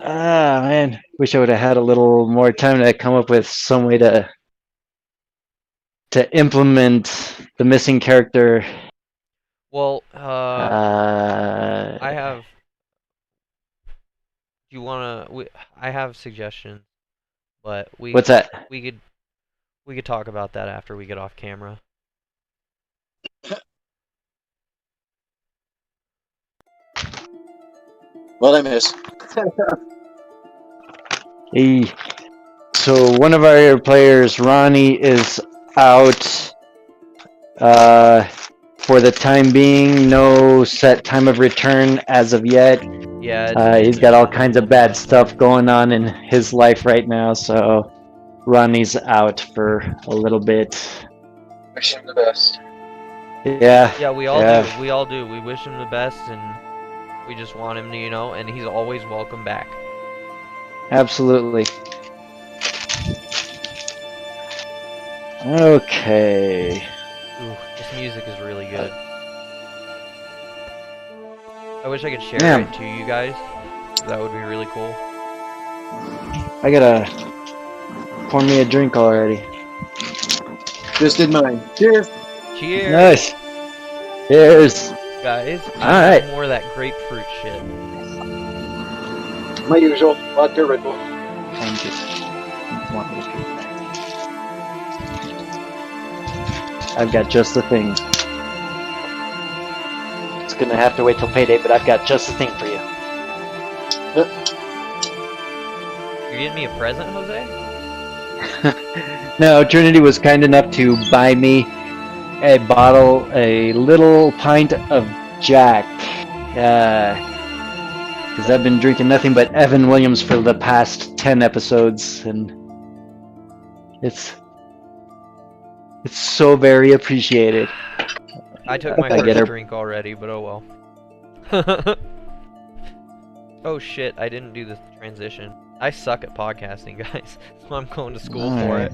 Man, wish I would have had a little more time to come up with some way to implement the missing character. Well, Uh, I have. Do you wanna? I have suggestions, but what's that? we could we could talk about that after we get off camera. What I miss? Hey, so one of our players, Ronnie, is out uh, for the time being. No set time of return as of yet. Yeah, He's got all kinds of bad stuff going on in his life right now, so Ronnie's out for a little bit. Wish him the best. Yeah. Yeah, we all yeah. do. We all do. We wish him the best, and we just want him to, and he's always welcome back. Absolutely. Okay. Ooh, this music is really good. I wish I could share Yeah. it to you guys. That would be really cool. I gotta pour me a drink already. Just did mine. Cheers. Cheers! Nice. Cheers. Guys, Alright. more of that grapefruit shit. My usual vodka Red Bull. Thank you. I've got just the thing. It's gonna have to wait till payday, but I've got just the thing for you. You're getting me a present, Jose? No, Trinity was kind enough to buy me a little pint of Jack. Because I've been drinking nothing but Evan Williams for the past 10 episodes, and it's so very appreciated. I took my first drink already, but oh well. Oh shit, I didn't do the transition. I suck at podcasting, guys. So I'm going to school for it.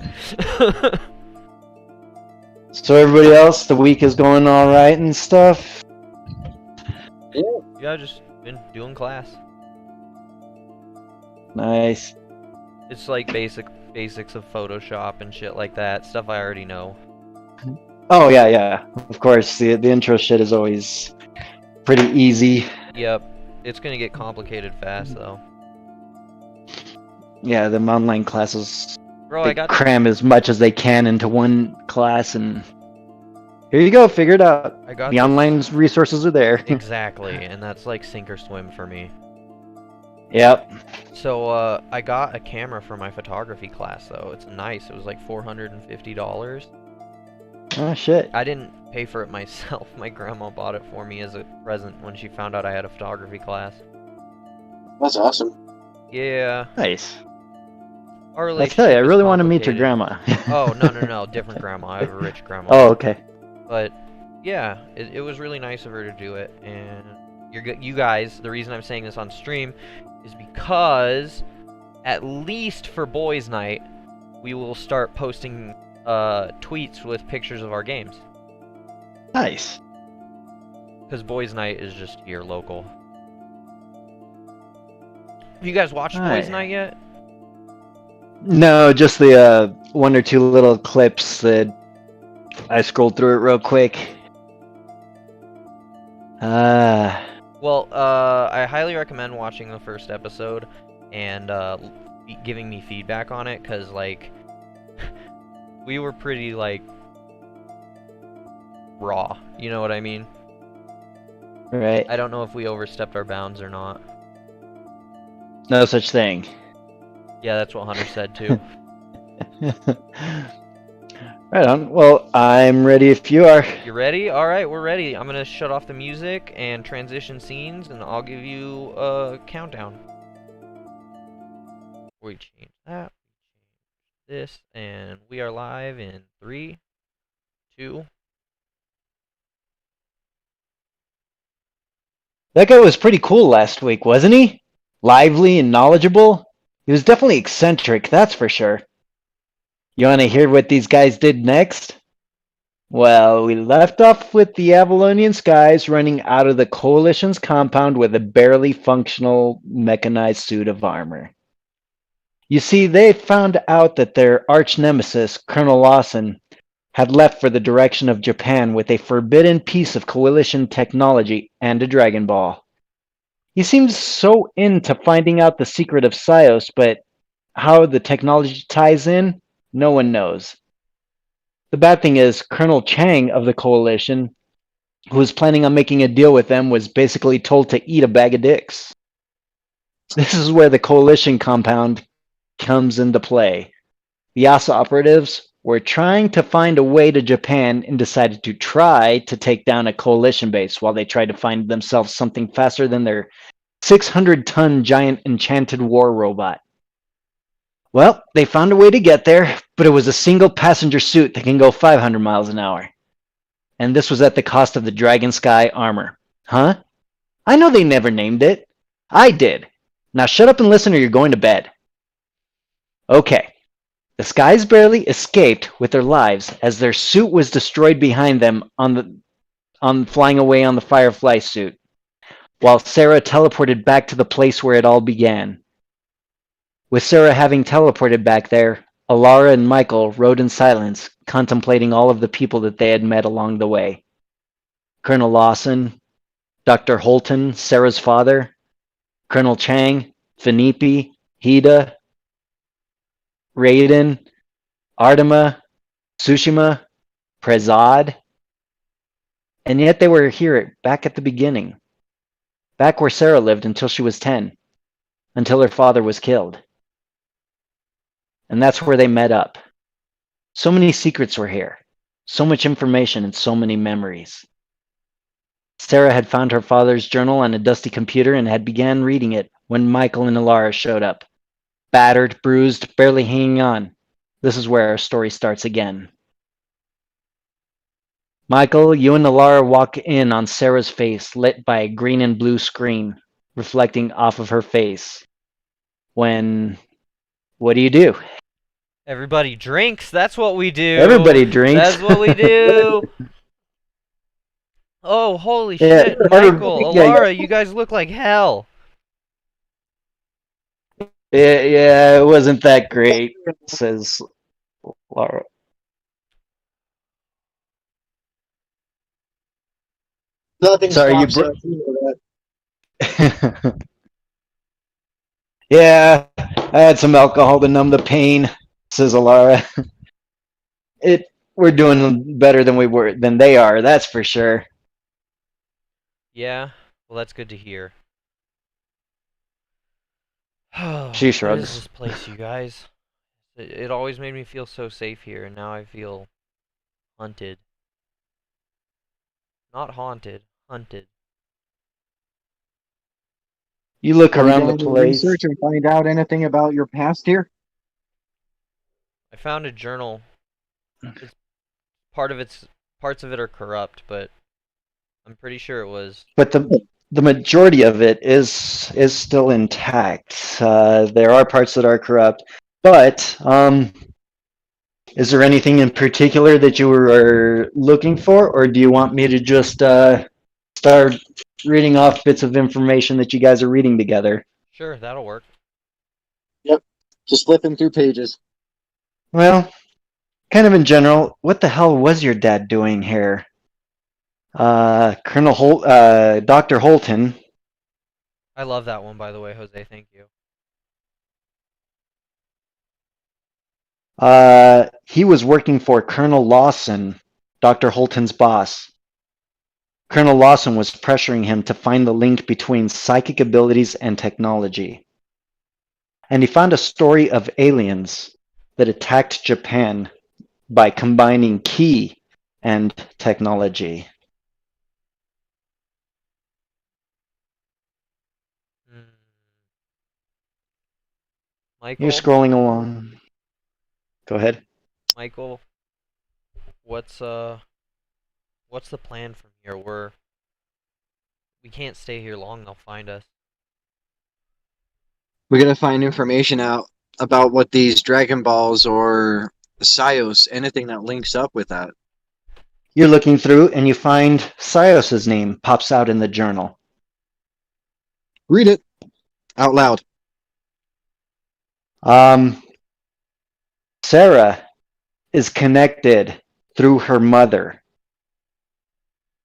So everybody else, the week is going all right and stuff? Yeah, just been doing class. Nice. It's like basics of Photoshop and shit like that. Stuff I already know. Oh yeah. Of course, the intro shit is always pretty easy. Yep. It's gonna get complicated fast though. Yeah, the online classes Bro, cram as much as they can into one class, and here you go, figure it out. The online resources are there. Exactly, and that's like sink or swim for me. Yep. So I got a camera for my photography class though. It's nice. It was like $450. Oh shit. I didn't pay for it myself. My grandma bought it for me as a present when she found out I had a photography class. That's awesome. Yeah. Nice. Our I relationship tell you, I really want to meet your complicated. grandma. Oh, no. Different grandma. I have a rich grandma. Oh, okay. But, yeah, it was really nice of her to do it. And you guys, the reason I'm saying this on stream is because, at least for boys' night, we will start posting tweets with pictures of our games. Nice. Because boys' night is just here local. Have you guys watched Boys' Night yet? No, just the one or two little clips that I scrolled through it real quick. Well, I highly recommend watching the first episode and giving me feedback on it, because, like, we were pretty, like, raw. You know what I mean? Right. I don't know if we overstepped our bounds or not. No such thing. Yeah, that's what Hunter said, too. Right on. Well, I'm ready if you are. You ready? Alright, we're ready. I'm gonna shut off the music and transition scenes, and I'll give you a countdown. We change that, this, and we are live in 3, 2... That guy was pretty cool last week, wasn't he? Lively and knowledgeable. He was definitely eccentric, that's for sure. You want to hear what these guys did next? Well, we left off with the Avalonian skies running out of the Coalition's compound with a barely functional mechanized suit of armor. You see, they found out that their arch nemesis, Colonel Lawson, had left for the direction of Japan with a forbidden piece of Coalition technology and a Dragon Ball. He seems so into finding out the secret of Sios, but how the technology ties in, no one knows. The bad thing is, Colonel Chang of the Coalition, who was planning on making a deal with them, was basically told to eat a bag of dicks. This is where the Coalition compound comes into play. The ASA operatives were trying to find a way to Japan and decided to try to take down a Coalition base while they tried to find themselves something faster than their 600-ton giant enchanted war robot. Well, they found a way to get there, but it was a single passenger suit that can go 500 miles an hour. And this was at the cost of the Dragon Sky armor. Huh? I know they never named it. I did. Now shut up and listen or you're going to bed. Okay. The Skies barely escaped with their lives as their suit was destroyed behind them on flying away on the Firefly suit, while Sarah teleported back to the place where it all began. With Sarah having teleported back there, Alara and Michael rode in silence, contemplating all of the people that they had met along the way. Colonel Lawson, Dr. Holton, Sarah's father, Colonel Chang, Finipi, Hida, Raiden, Artema, Tsushima, Prezad, and yet they were here back at the beginning, back where Sarah lived until she was 10, until her father was killed. And that's where they met up. So many secrets were here, so much information and so many memories. Sarah had found her father's journal on a dusty computer and had began reading it when Michael and Alara showed up. Battered, bruised, barely hanging on. This is where our story starts again. Michael, you and Alara walk in on Sarah's face lit by a green and blue screen, reflecting off of her face. What do you do? Everybody drinks. That's what we do. Everybody drinks. That's what we do. Oh, holy Yeah, shit. every- Michael, yeah, Alara, you guys look like hell. Yeah, it wasn't that great, says Laura. Nothing Sorry, you stops us. You know that. Yeah, I had some alcohol to numb the pain, says Alara. We're doing better than they are, that's for sure. Yeah? Well, that's good to hear. She What is shrugs. this place, you guys? It always made me feel so safe here, and now I feel hunted. Not haunted, hunted. You look Have you around the done any place. research and find out anything about your past here? I found a journal. It's parts of it are corrupt, but I'm pretty sure it was. But the majority of it is still intact. There are parts that are corrupt, but is there anything in particular that you were looking for, or do you want me to just start reading off bits of information that you guys are reading together? Sure, that'll work. Yep. Just flipping through pages. Well, kind of in general, what the hell was your dad doing here? Dr. Holton. I love that one, by the way, Jose. Thank you. He was working for Colonel Lawson, Dr. Holton's boss. Colonel Lawson was pressuring him to find the link between psychic abilities and technology. And he found a story of aliens that attacked Japan by combining ki and technology. Hmm. Michael, You're scrolling along. Go ahead. Michael, what's what's the plan from here? We can't stay here long. They'll find us. We're gonna find information out about what these Dragon Balls or Sios, anything that links up with that. You're looking through and you find Sios's name pops out in the journal. Read it out loud. Sarah is connected through her mother.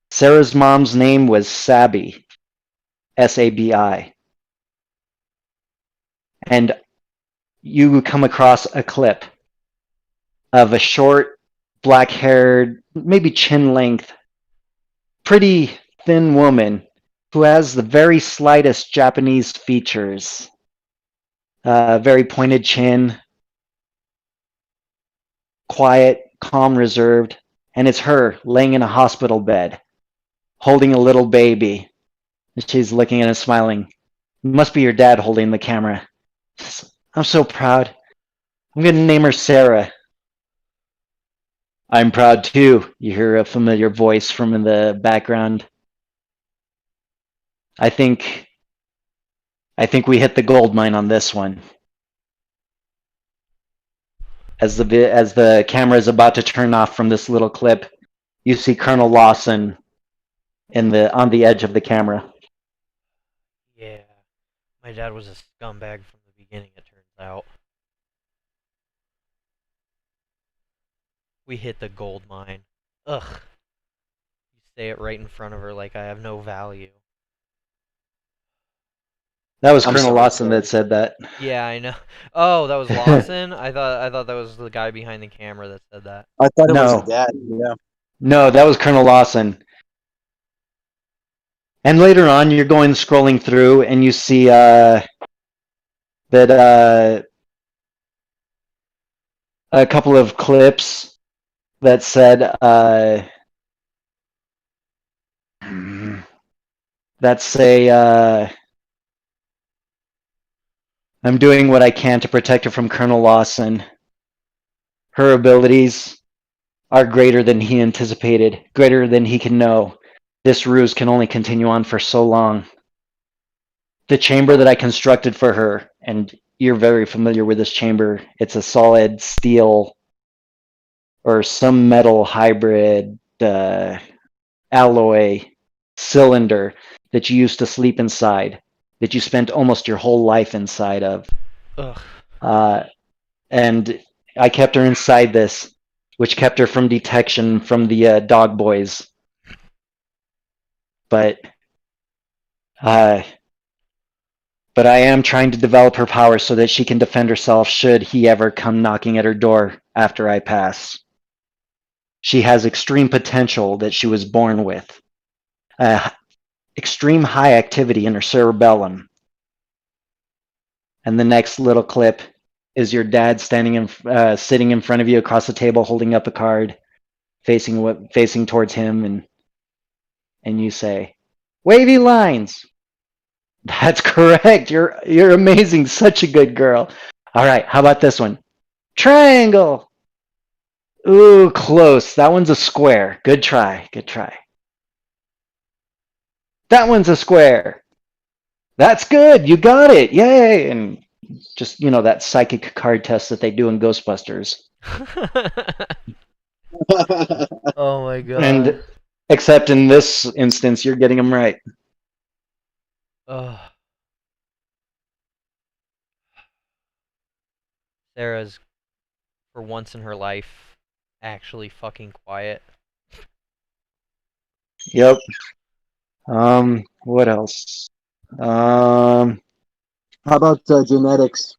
Sarah's mom's name was Sabi, Sabi. And you come across a clip of a short, black-haired, maybe chin-length, pretty thin woman who has the very slightest Japanese features. Very pointed chin, quiet, calm, reserved, and it's her laying in a hospital bed, holding a little baby. She's looking at him smiling. It must be your dad holding the camera. I'm so proud. I'm going to name her Sarah. I'm proud too. You hear a familiar voice from in the background. I think we hit the gold mine on this one. As the camera is about to turn off from this little clip, you see Colonel Lawson on the edge of the camera. Yeah. My dad was a scumbag from the beginning, it turns out. We hit the gold mine. Ugh. You say it right in front of her like I have no value. That was I'm Colonel sorry, Lawson sorry. that said that. Yeah, I know. Oh, that was Lawson? I thought that was the guy behind the camera that said that. I thought it was No. his dad. Yeah. No, that was Colonel Lawson. And later on, you're scrolling through, and you see that a couple of clips that said that say I'm doing what I can to protect her from Colonel Lawson. Her abilities are greater than he anticipated, greater than he can know. This ruse can only continue on for so long. The chamber that I constructed for her, and you're very familiar with this chamber, it's a solid steel or some metal hybrid alloy cylinder that you used to sleep inside, that you spent almost your whole life inside of. Ugh. And I kept her inside this, which kept her from detection from the dog boys. But I am trying to develop her power so that she can defend herself should he ever come knocking at her door after I pass. She has extreme potential that she was born with. Extreme high activity in her cerebellum. And the next little clip is your dad sitting in front of you across the table, holding up a card, facing towards him, and you say, "Wavy lines." That's correct. You're amazing. Such a good girl. All right, how about this one? Triangle. Ooh, close. That one's a square. Good try. Good try. That one's a square. That's good. You got it. Yay. And just, that psychic card test that they do in Ghostbusters. Oh my god. And except in this instance, you're getting them right. Ugh. Sarah's, for once in her life, actually fucking quiet. Yep. What else? How about genetics?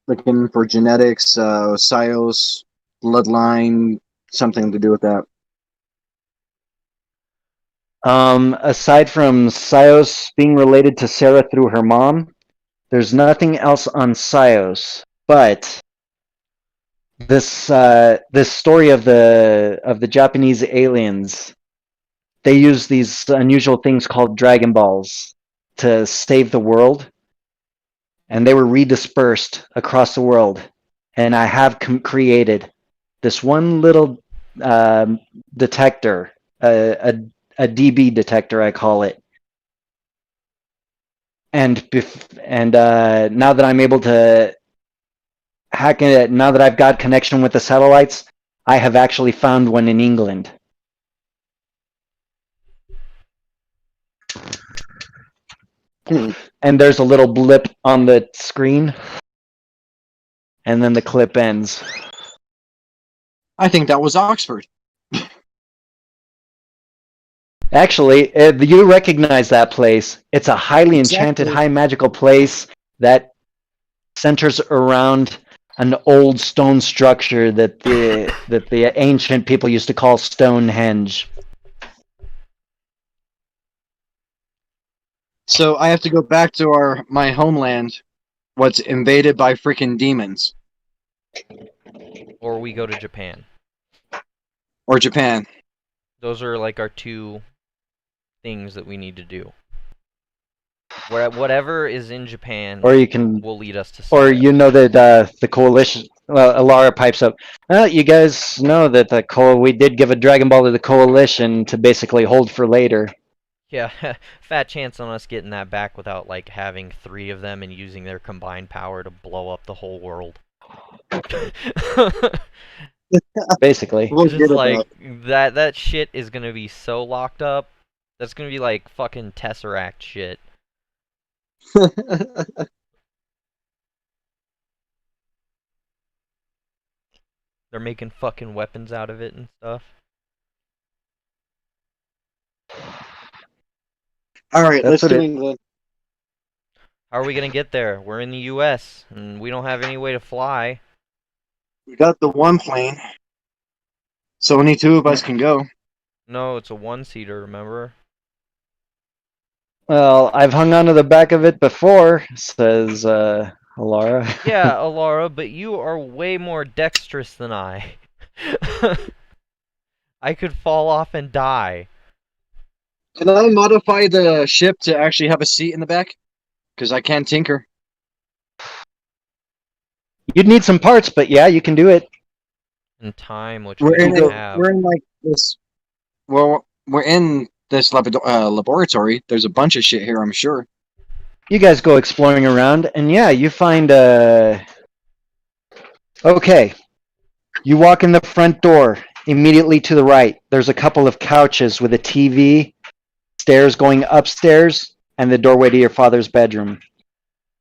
Looking for genetics, Sios, bloodline, something to do with that. Aside from Sios being related to Sarah through her mom, there's nothing else on Sios. But this story of the Japanese aliens, they use these unusual things called Dragon Balls to save the world, and they were redispersed across the world. And I have created this one little detector, a DB detector, I call it. And now that I'm able to hack it, now that I've got connection with the satellites, I have actually found one in England. And there's a little blip on the screen, and then the clip ends. I think that was Oxford. Actually, you recognize that place. It's a highly enchanted, Exactly. high magical place that centers around an old stone structure that the ancient people used to call Stonehenge. So I have to go back to my homeland, what's invaded by freaking demons. Or we go to Japan. Or Japan. Those are like our two things that we need to do. Whatever is in Japan Or you can, will lead us to or Syria. you know that the coalition. Well, Alara pipes up. You guys know that we did give a Dragon Ball to the coalition to basically hold for later. Yeah, fat chance on us getting that back without like having 3 of them and using their combined power to blow up the whole world. Basically, We'll Just get it like back. that shit is gonna be so locked up. That's gonna be like fucking Tesseract shit. They're making fucking weapons out of it and stuff. All right, that's let's what do it. England. How are we gonna get there? We're in the U.S. and we don't have any way to fly. We got the one plane, so only 2 of us can go. No, it's a 1-seater, remember? Well, I've hung onto the back of it before, says Alara. Yeah, Alara, but you are way more dexterous than I. I could fall off and die. Can I modify the ship to actually have a seat in the back? Because I can tinker. You'd need some parts, but yeah, you can do it. And time, which We're we in don't go- it. have. We're in like this. Well, we're in this laboratory. There's a bunch of shit here, I'm sure. You guys go exploring around, and yeah, you find Okay, you walk in the front door. Immediately to the right, there's a couple of couches with a TV, stairs going upstairs, and the doorway to your father's bedroom.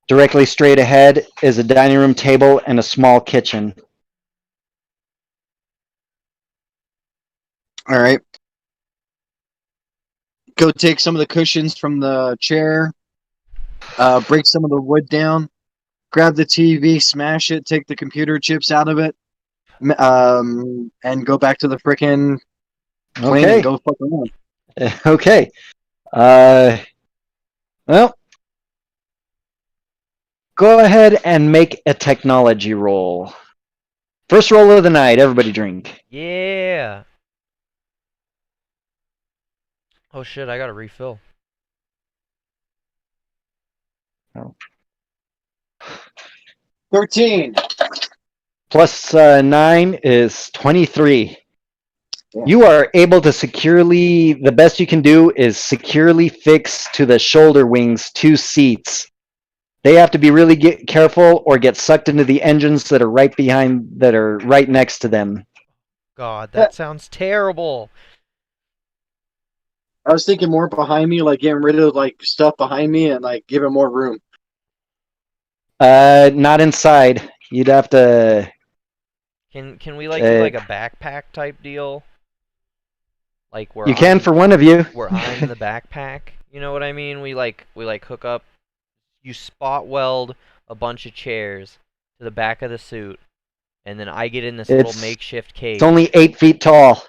Directly straight ahead is a dining room table and a small kitchen. All right. Go take some of the cushions from the chair. Break some of the wood down. Grab the TV, smash it, take the computer chips out of it, and go back to the frickin' plane and Okay, go fuck around. okay. Well, go ahead and make a technology roll. First roll of the night, everybody drink. Yeah! Oh shit, I gotta refill. Oh. 13. Plus 9 is 23. Yeah. You are able to securely, the best you can do is securely fix to the shoulder wings 2 seats. They have to be really careful or get sucked into the engines that are right next to them. God, that sounds terrible! I was thinking more behind me, like getting rid of like stuff behind me and like giving more room. Not inside. You'd have to. Can we like do like a backpack type deal? Like You can for one of you. where I'm the backpack. You know what I mean? We like hook up. You spot weld a bunch of chairs to the back of the suit, and then I get in this little It's makeshift cage. it's only 8 feet tall.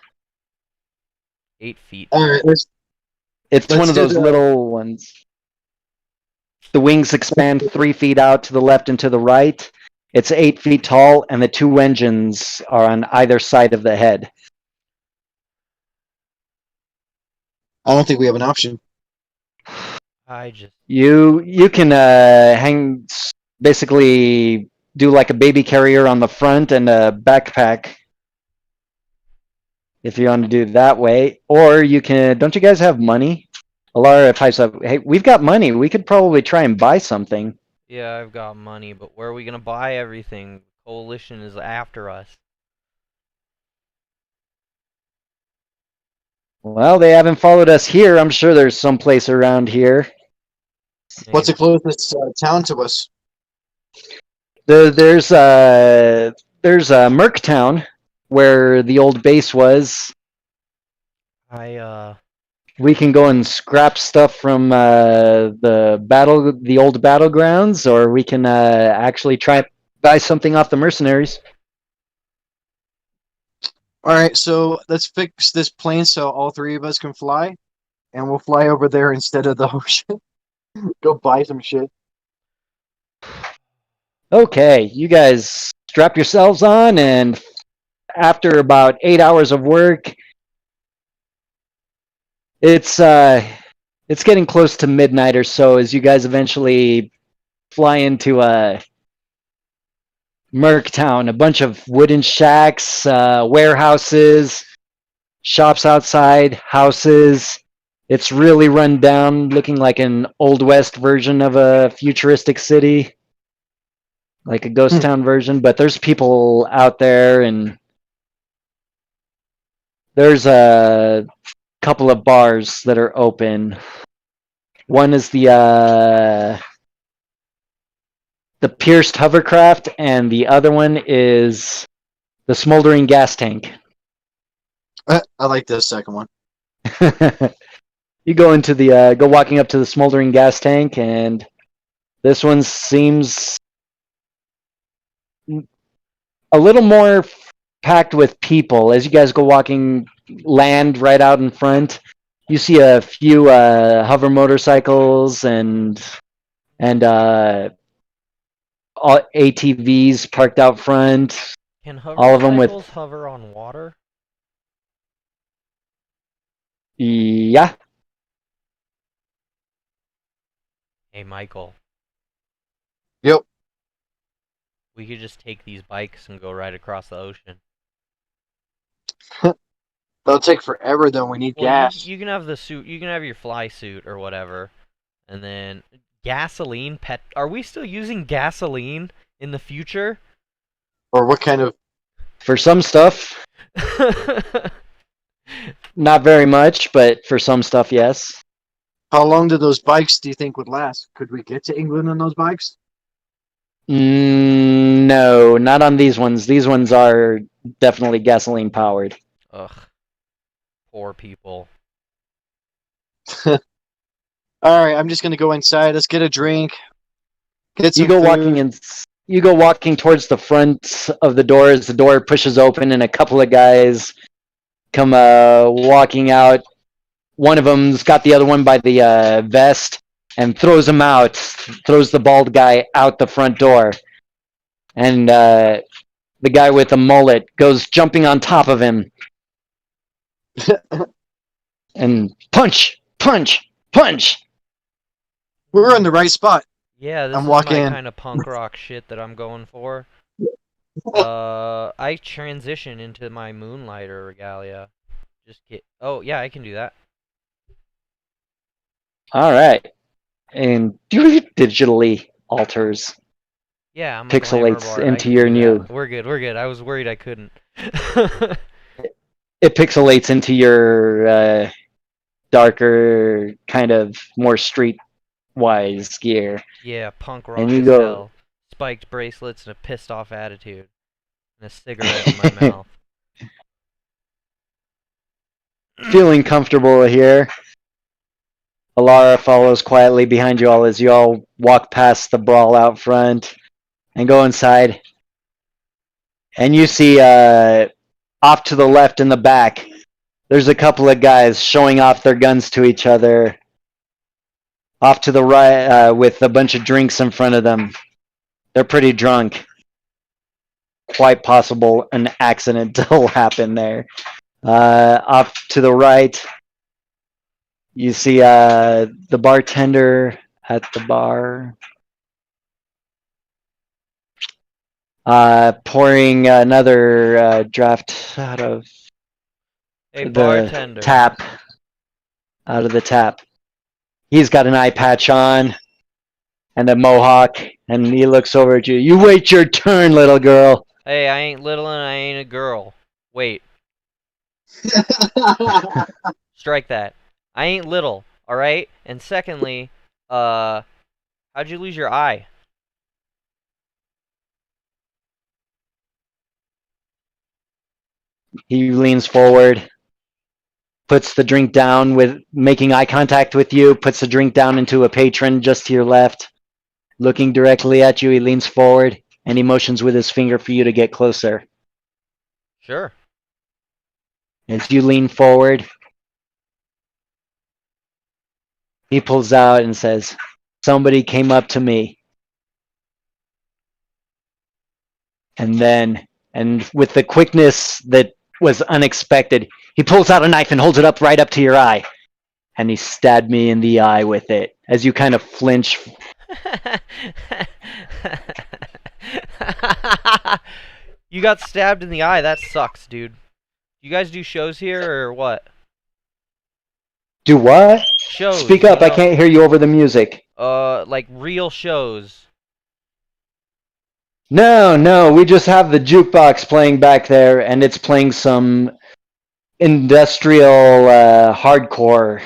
8 feet. All right, It's let's one of do those the little ones. The wings expand 3 feet out to the left and to the right. It's 8 feet tall, and the 2 engines are on either side of the head. I don't think we have an option. I just You can basically do like a baby carrier on the front and a backpack if you want to do it that way. Or you can. Don't you guys have money? Alara pipes up. Hey, we've got money. We could probably try and buy something. yeah, I've got money, but where are we gonna buy everything? Coalition is after us. Well, they haven't followed us here. I'm sure there's someplace around here. What's the Maybe. closest town to us? There's Merktown, where the old base was. I We can go and scrap stuff from the old battlegrounds, or we can actually try and buy something off the mercenaries. All right, so let's fix this plane so all three of us can fly, and we'll fly over there instead of the ocean. Go buy some shit. Okay, you guys strap yourselves on, and after about 8 hours of work, it's getting close to midnight or so as you guys eventually fly into Merktown. A bunch of wooden shacks, warehouses, shops outside, houses. It's really run down, looking like an old west version of a futuristic city, like a ghost town version. But there's people out there, and there's a couple of bars that are open. One is the pierced hovercraft, and the other one is the smoldering gas tank. I like this second one. You go into the go walking up to the smoldering gas tank, and this one seems a little more packed with people. As you guys go walking, land right out in front, you see a few hover motorcycles and ATVs parked out front. can All of them with hovercycles hover on water? yeah. Hey, Michael, Yep. we could just take these bikes and go right across the ocean. That'll take forever though. We need Well, gas. you can have the suit. You can have your fly suit or whatever, and then gasoline. Pet. Are we still using gasoline in the future? Or what kind of? For some stuff, not very much, but for some stuff, yes. How long do those bikes do you think would last? Could we get to England on those bikes? No, not on these ones. These ones are definitely gasoline powered. Ugh. Poor people. All right, I'm just gonna go inside. Let's get a drink. Get some You go food. walking in. You go walking towards the front of the door as the door pushes open, and a couple of guys come walking out. One of them's got the other one by the vest and throws him out. Throws the bald guy out the front door, and the guy with the mullet goes jumping on top of him and punch, punch, punch. We're in the right spot. Yeah, this I'm is walking my in. kind of punk rock shit that I'm going for. I transition into my Moonlighter regalia. Just get. Oh yeah, I can do that. All right, and digitally alters, Yeah, I'm a glamour pixelates bard. I into can your do new. that. We're good. We're good. I was worried I couldn't. It pixelates into your darker, kind of more street-wise gear, Yeah, punk rock and you as go. hell. Spiked bracelets and a pissed off attitude. And a cigarette in my mouth. Feeling comfortable here. Alara follows quietly behind you all as you all walk past the brawl out front and go inside. And you see off to the left in the back, there's a couple of guys showing off their guns to each other. Off to the right with a bunch of drinks in front of them. They're pretty drunk. Quite possible an accident will happen there. Off to the right, you see the bartender at the bar pouring another draft out of Hey, the bartender. tap. Out of the tap. He's got an eye patch on and a mohawk, and he looks over at you. You wait your turn, little girl. Hey, I ain't little and I ain't a girl. Wait. Strike that. I ain't little, all right? And secondly, how'd you lose your eye? He leans forward, puts the drink down with making eye contact with you, puts the drink down into a patron just to your left. Looking directly at you, he leans forward and he motions with his finger for you to get closer. Sure. As you lean forward, he pulls out and says, "Somebody came up to me." And with the quickness that was unexpected, he pulls out a knife and holds it up right up to your eye. And he stabbed me in the eye with it. As you kind of flinch. You got stabbed in the eye. That sucks, dude. You guys do shows here or what? Do what? Shows, Speak up, I can't hear you over the music. Like real shows. No, we just have the jukebox playing back there, and it's playing some industrial hardcore.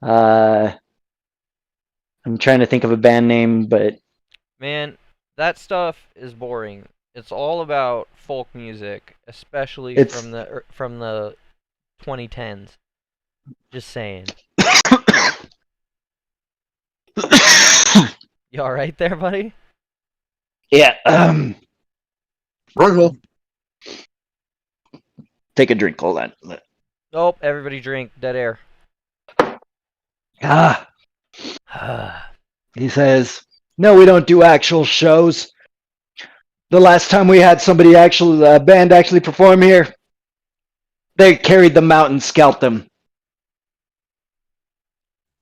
I'm trying to think of a band name, but Man, that stuff is boring. It's all about folk music, especially it's from the 2010s. Just saying. You all right there, buddy? yeah. Ruggle. Take a drink. Hold on. Nope. Everybody drink. Dead air. Ah, he says, "No, we don't do actual shows. The last time we had somebody band actually perform here, they carried them out and scalped them."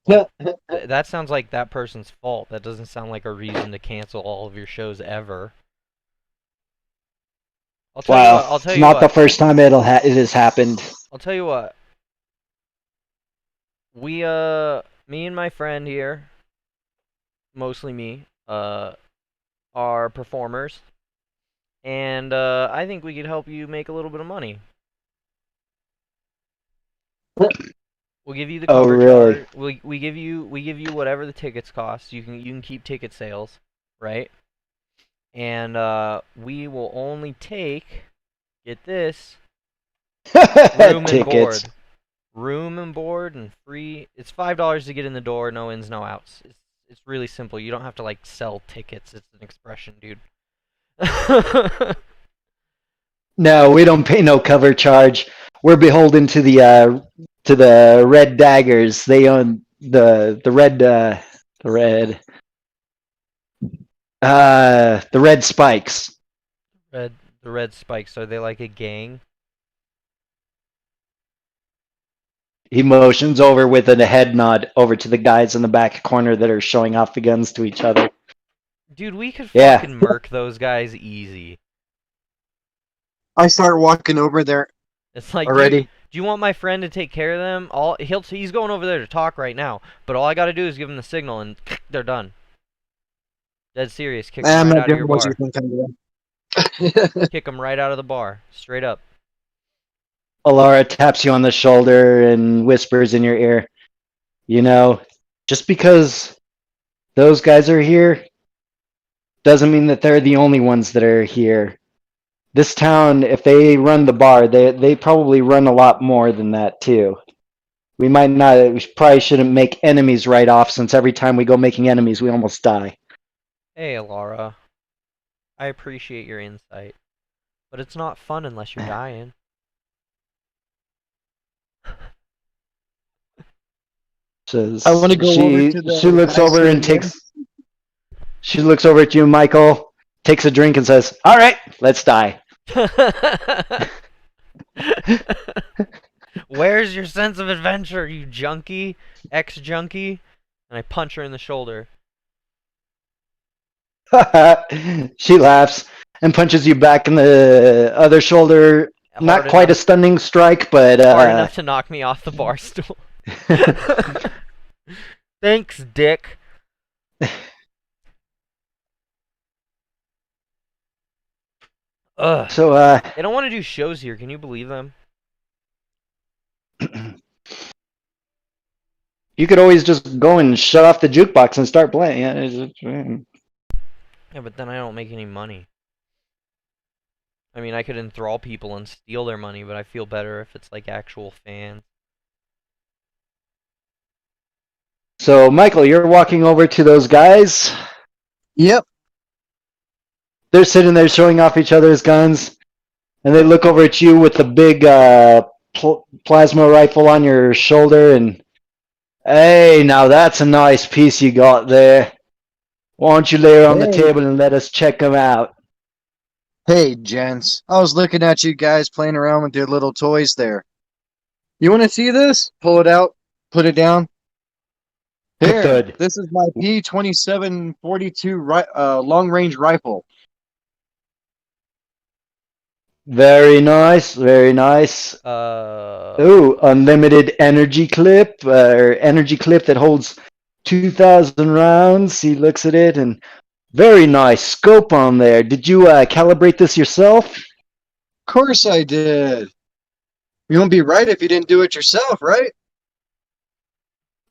That sounds like that person's fault. That doesn't sound like a reason to cancel all of your shows ever. I'll tell you what. I'll tell it's you not what. the first time it has happened. I'll tell you what. We me and my friend here, mostly me, are performers, and I think we could help you make a little bit of money. We'll give you the Oh, cover really? charge. We give you whatever the tickets cost. You can keep ticket sales, right? And we will only take, get this, room and Tickets. board. Room and board and free. It's $5 to get in the door, no ins, no outs. It's really simple. You don't have to like sell tickets. It's an expression, dude. No, we don't pay no cover charge. We're beholden to the red daggers. They own the red spikes. The red spikes. Are they like a gang? He motions over with a head nod over to the guys in the back corner that are showing off the guns to each other. Dude, we could Yeah. fucking murk those guys easy. I start walking over there It's like, already. do you want my friend to take care of them? He's going over there to talk right now, but all I gotta do is give him the signal and they're done. Dead serious. Kick them I'm right not out of your doing what you bar. think I'm doing. Kick them right out of the bar. Straight up. Alara taps you on the shoulder and whispers in your ear, "You know, just because those guys are here doesn't mean that they're the only ones that are here. This town, if they run the bar, they probably run a lot more than that too. We probably shouldn't make enemies right off, since every time we go making enemies, we almost die." Hey, Laura. I appreciate your insight, but it's not fun unless you're dying. Says I want to go over to the she looks guys over who are and here. she looks over at you, Michael, takes a drink and says, "All right, let's die." Where's your sense of adventure, you junkie? Ex-junkie? And I punch her in the shoulder. She laughs and punches you back in the other shoulder. Not quite a stunning strike, but hard enough to knock me off the bar stool. Thanks, dick. Ugh. So They don't want to do shows here. Can you believe them? You could always just go and shut off the jukebox and start playing. Yeah, but then I don't make any money. I mean, I could enthrall people and steal their money, but I feel better if it's like actual fans. So, Michael, you're walking over to those guys. Yep. They're sitting there showing off each other's guns, and they look over at you with the big plasma rifle on your shoulder, and hey, now that's a nice piece you got there. Why don't you lay it on the Hey. table and let us check them out? Hey, gents. I was looking at you guys playing around with your little toys there. You want to see this? Pull it out. Put it down. Here. Good. This is my P2742 long-range rifle. Very nice, very nice. Ooh, unlimited energy clip, or energy clip that holds 2,000 rounds. He looks at it and very nice scope on there. Did you calibrate this yourself? Of course I did. You won't be right if you didn't do it yourself, right?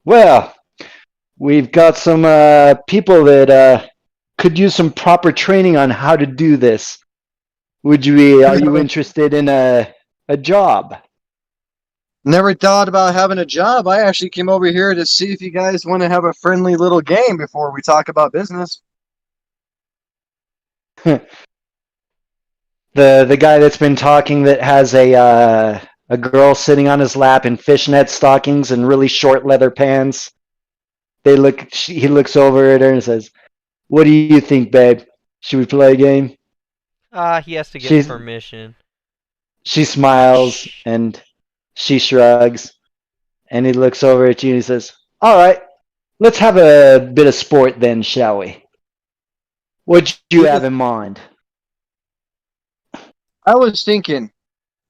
Well, we've got some people that could use some proper training on how to do this. Are you interested in a job? Never thought about having a job. I actually came over here to see if you guys want to have a friendly little game before we talk about business. The guy that's been talking that has a girl sitting on his lap in fishnet stockings and really short leather pants. He looks over at her and says, "What do you think, babe? Should we play a game?" He has to get permission. She smiles and she shrugs, and he looks over at you and he says, "All right, let's have a bit of sport then, shall we? What do you have in mind?" I was thinking,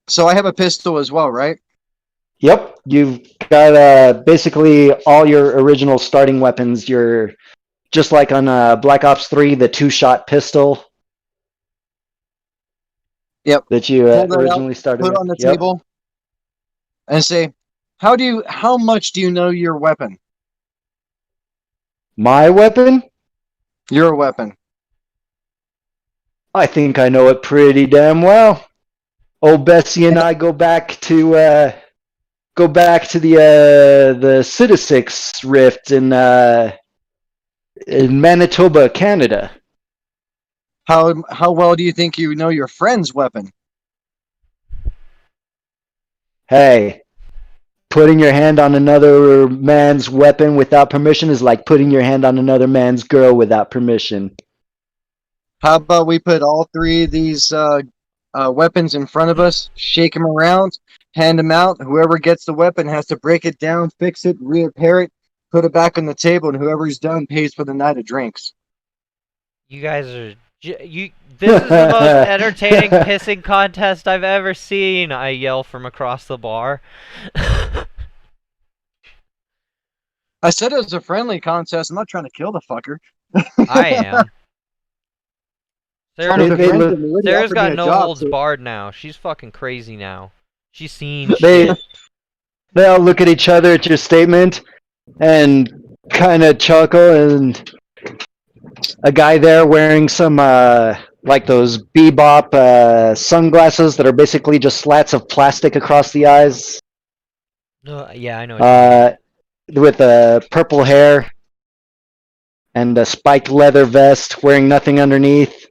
so I have a pistol as well, right? Yep, you've got basically all your original starting weapons. You're just like on Black Ops 3, the two-shot pistol. Yep. That you originally started put with. on the table, and say, how much do you know your weapon? My weapon? Your weapon. I think I know it pretty damn well. Old Bessie and I go back to the Citysix Rift in Manitoba, Canada. How well do you think you know your friend's weapon? Hey, putting your hand on another man's weapon without permission is like putting your hand on another man's girl without permission. How about we put all three of these weapons in front of us, shake them around, hand them out. Whoever gets the weapon has to break it down, fix it, repair it, put it back on the table, and whoever's done pays for the night of drinks. You guys are... This is the most entertaining pissing contest I've ever seen, I yell from across the bar. I said it was a friendly contest. I'm not trying to kill the fucker. I am. Sarah's got no holds barred now. She's fucking crazy now. She's seen shit. They all look at each other at your statement and kind of chuckle, and a guy there wearing some like those bebop sunglasses that are basically just slats of plastic across the eyes. Yeah, I know. With purple hair and a spiked leather vest, wearing nothing underneath.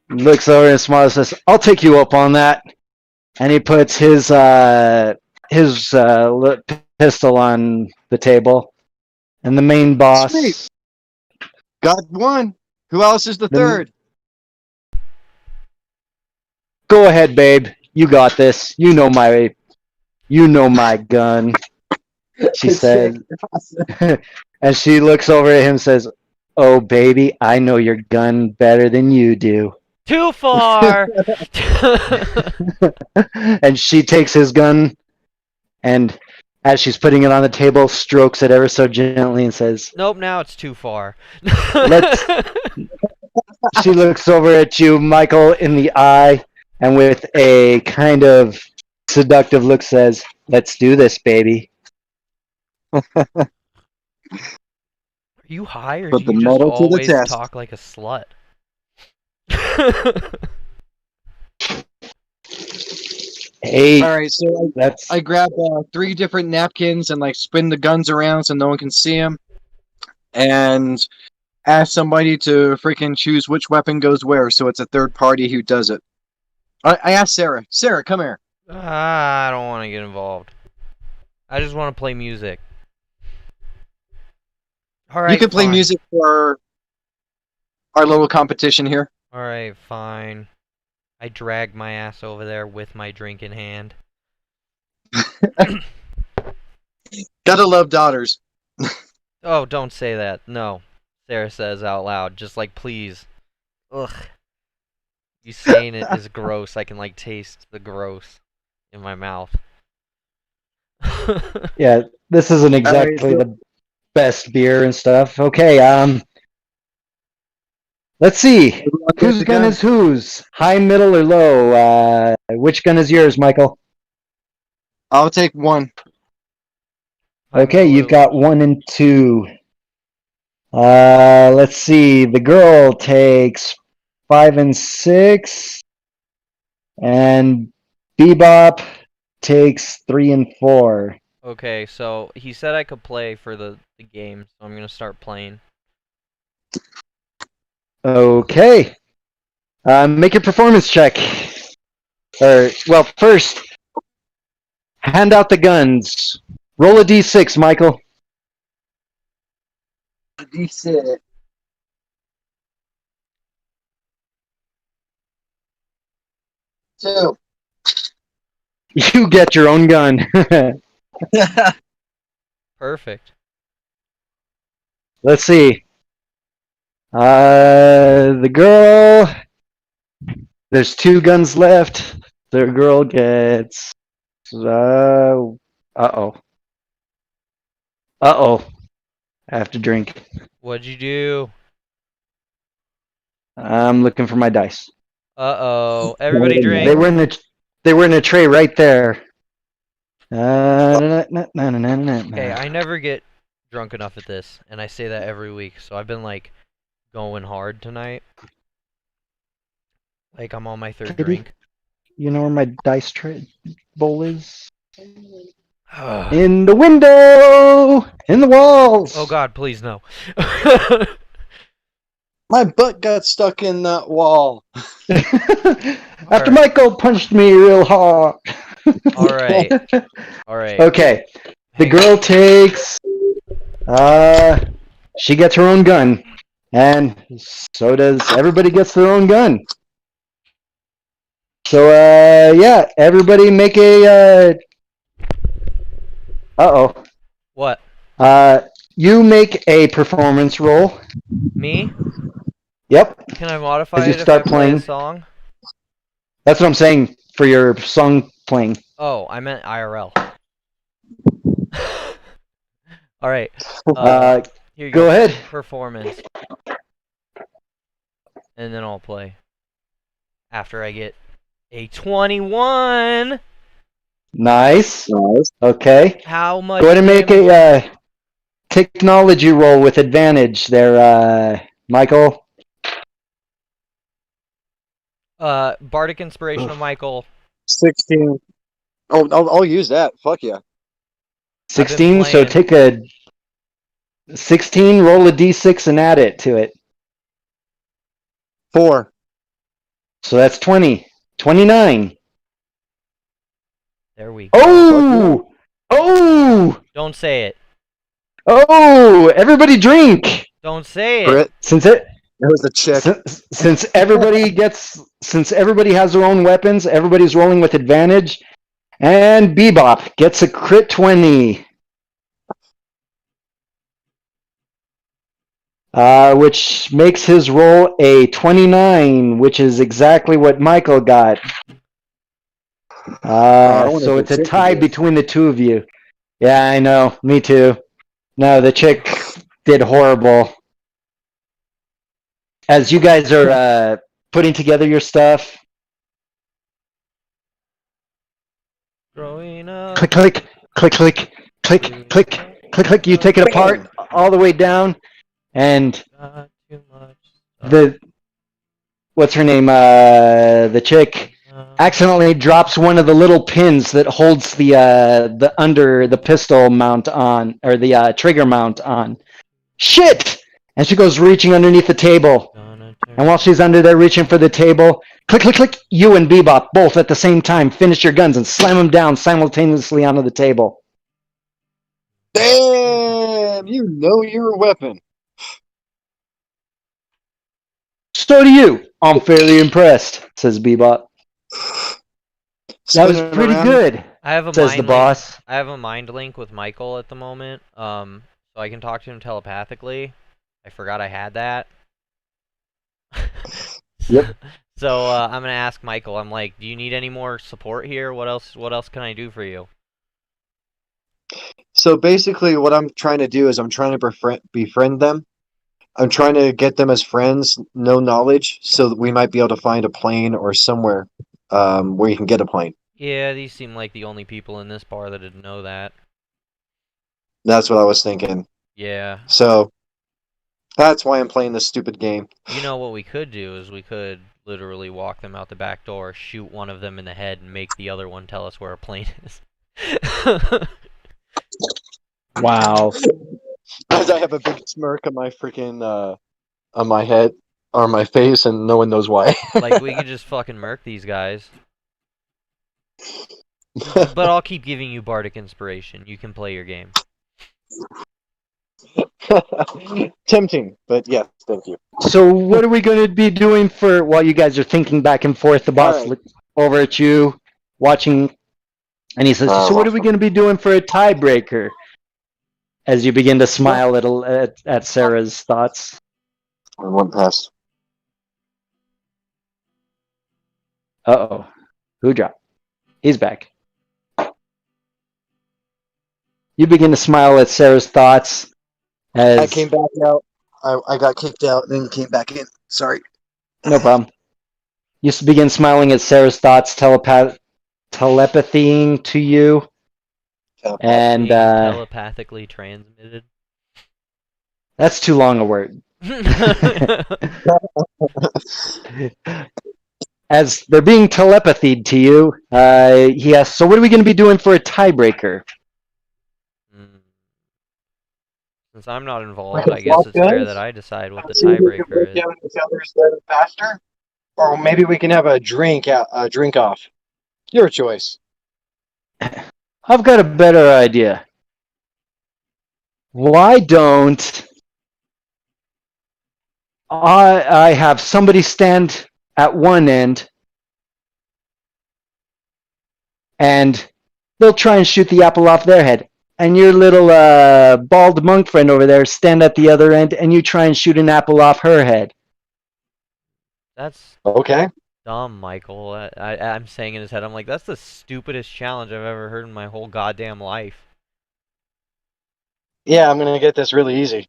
Looks over and smiles and says, "I'll take you up on that." And he puts his pistol on the table. And the main boss... Sweet. Got one. Who else is the third? Go ahead, babe. You got this. You know my gun. She says. And she looks over at him and says, "Oh, baby, I know your gun better than you do." Too far! And she takes his gun, and as she's putting it on the table, strokes it ever so gently and says, "Nope, now it's too far." She looks over at you, Michael, in the eye, and with a kind of seductive look says, "Let's do this, baby." Are you high, or do Put the you just metal to the always test. talk like a slut? Hey, All right, so that's I grab 3 different napkins and like spin the guns around so no one can see them, and ask somebody to freaking choose which weapon goes where. So it's a third party who does it. I asked Sarah. Sarah, come here. I don't want to get involved. I just want to play music. You Alright, can play fine. music for our little competition here. Alright, fine. I drag my ass over there with my drink in hand. Gotta love daughters. Oh, don't say that. No. Sarah says out loud, just like, please. Ugh. You saying it is gross. I can, like, taste the gross in my mouth. yeah. This isn't exactly so- the best beer and stuff. Okay, let's see. Everyone get Whose the gun gun. is whose? High, middle, or low? Which gun is yours, Michael? I'll take one. I'm Okay, gonna you've lose. got 1 and 2. Let's see. The girl takes 5 and 6, and Bebop takes 3 and 4. Okay, so he said I could play for the game, so I'm gonna start playing. Okay. Make a performance check. Well, first, hand out the guns. Roll a d6, Michael. D6. 2. You get your own gun. Perfect. Let's see. The girl. There's 2 guns left. The girl gets. Uh oh. I have to drink. What'd you do? I'm looking for my dice. Uh-oh. Everybody They They drink. were in the. They were in a tray right there. Okay, I never get drunk enough at this, and I say that every week, so I've been, like, going hard tonight. Like, I'm on my third Kitty, drink. you know where my dice tray bowl is? Oh In the window! In the walls! god, please no. My butt got stuck in that wall. After Alright. Michael punched me real hard. Alright. Alright. Okay, the Hang girl takes. She gets her own gun, and so does everybody gets their own gun. So yeah, everybody make a. Uh-oh. What? You make a performance roll. Me? Yep. Can I modify As you it if I start play a playing. song? That's what I'm saying for your song playing. Oh, I meant IRL. Alright. Here you Go ahead. Performance. And then I'll play. After I get a 21! Nice. Okay. How much Go ahead and make damage? a technology roll with advantage there, Michael. Bardic Inspirational Michael. 16. Oh, I'll use that. Fuck yeah. 16, so playing. take a 16, roll a d6 and add it to it. 4. So that's 20. 29. There we go. Oh! Oh! Don't say it. Oh! Everybody drink! Don't say it. Crit. It was a chick. Since everybody has their own weapons, everybody's rolling with advantage, and Bebop gets a crit 20. Which makes his roll a 29, which is exactly what Michael got. So it's a tie between the two of you. Yeah, I know. Me too. No, the chick did horrible. As you guys are putting together your stuff, Growing up. click, click, click, click, click, click. Click, click. You take it apart all the way down, and Got too much the what's her name? The chick accidentally drops one of the little pins that holds the under the pistol mount on, or the trigger mount on. Shit! And she goes reaching underneath the table. And while she's under there reaching for the table, click, click, click, you and Bebop both at the same time finish your guns and slam them down simultaneously onto the table. Damn, you know your weapon. So do you. I'm fairly impressed, says Bebop. That was Spinning pretty around. good, I have a says mind the link. boss. I have a mind link with Michael at the moment, so I can talk to him telepathically. I forgot I had that. Yep. So I'm gonna ask Michael. I'm like, do you need any more support here? What else? What else can I do for you? So basically, what I'm trying to do is I'm trying to befriend them. I'm trying to get them as friends, no knowledge, so that we might be able to find a plane or somewhere where you can get a plane. Yeah, these seem like the only people in this bar that didn't know that. That's what I was thinking. Yeah. So that's why I'm playing this stupid game. You know what we could do is we could literally walk them out the back door, shoot one of them in the head, and make the other one tell us where a plane is. Wow. As I have a big smirk on my freaking on my head or my face, and no one knows why. Like, we could just fucking murk these guys. But I'll keep giving you bardic inspiration. You can play your game. Tempting, but yes, thank you. So what are we going to be doing for while you guys are thinking back and forth? The boss Alright. looks over at you, watching, and he says, "So what are we going to be doing for a tiebreaker?" As you begin to smile at Sarah's thoughts. One pass. Uh-oh. Who dropped? He's back. You begin to smile at Sarah's thoughts as... I came back out. I got kicked out and then came back in. Sorry. No problem. You begin smiling at Sarah's thoughts, telepathying to you. And Being telepathically transmitted. that's too long a word. As they're being telepathied to you, he asks, "So what are we going to be doing for a tiebreaker?" Since I'm not involved, I guess it's fair that I decide what the tiebreaker is. Each other's better faster, or maybe we can have a drink off. Your choice. I've got a better idea. Why don't I have somebody stand at one end and they'll try and shoot the apple off their head. And your little bald monk friend over there stand at the other end and you try and shoot an apple off her head. That's Okay. dumb, Michael. I'm saying in his head, I'm like, that's the stupidest challenge I've ever heard in my whole goddamn life. Yeah, I'm gonna get this really easy.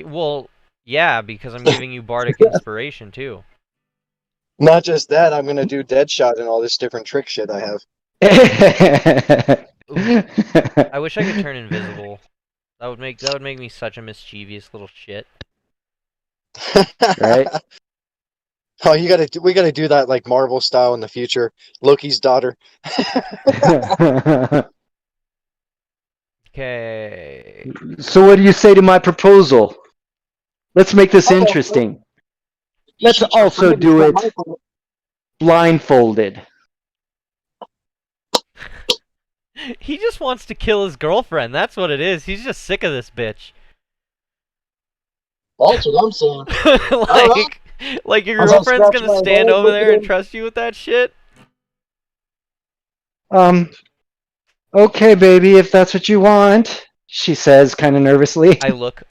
Well, yeah, because I'm giving you bardic inspiration, too. Not just that, I'm gonna do Deadshot and all this different trick shit I have. I wish I could turn invisible. That would make me such a mischievous little shit. Right? Oh, we gotta do that like Marvel style in the future. Loki's daughter. Okay. So what do you say to my proposal? Let's make this interesting. Let's also do it blindfolded. He just wants to kill his girlfriend. That's what it is. He's just sick of this bitch. That's what I'm saying. like your girlfriend's gonna stand over there and trust you with that shit? Okay, baby, if that's what you want, she says, kind of nervously. I look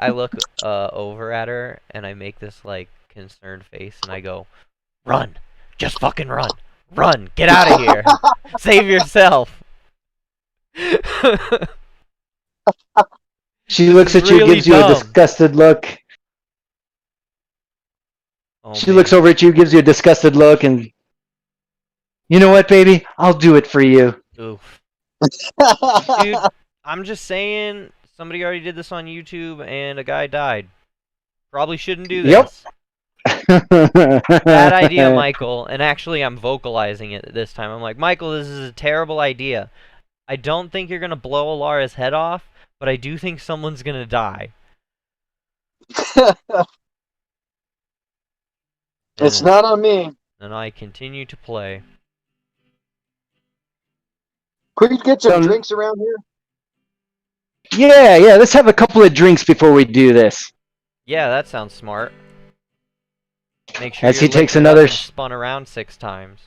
over at her and I make this like concerned face and I go, "Run, just fucking run, run, get out of here, save yourself." She looks at you, really gives you a dumb. disgusted look. Oh, She looks over at you, gives you a disgusted look, and you know what, baby? I'll do it for you. Oof. Dude, I'm just saying, Somebody already did this on YouTube, and a guy died. Probably shouldn't do Yep. this. Bad idea, Michael. And actually, I'm vocalizing it this time. I'm like, Michael, this is a terrible idea. I don't think you're gonna blow Alara's head off, but I do think someone's gonna die. It's not on me. And I continue to play. Quick, get some Don't- drinks around here. Yeah, let's have a couple of drinks before we do this. Yeah, that sounds smart. Make sure As you're he takes liquored up another and spun around 6 times.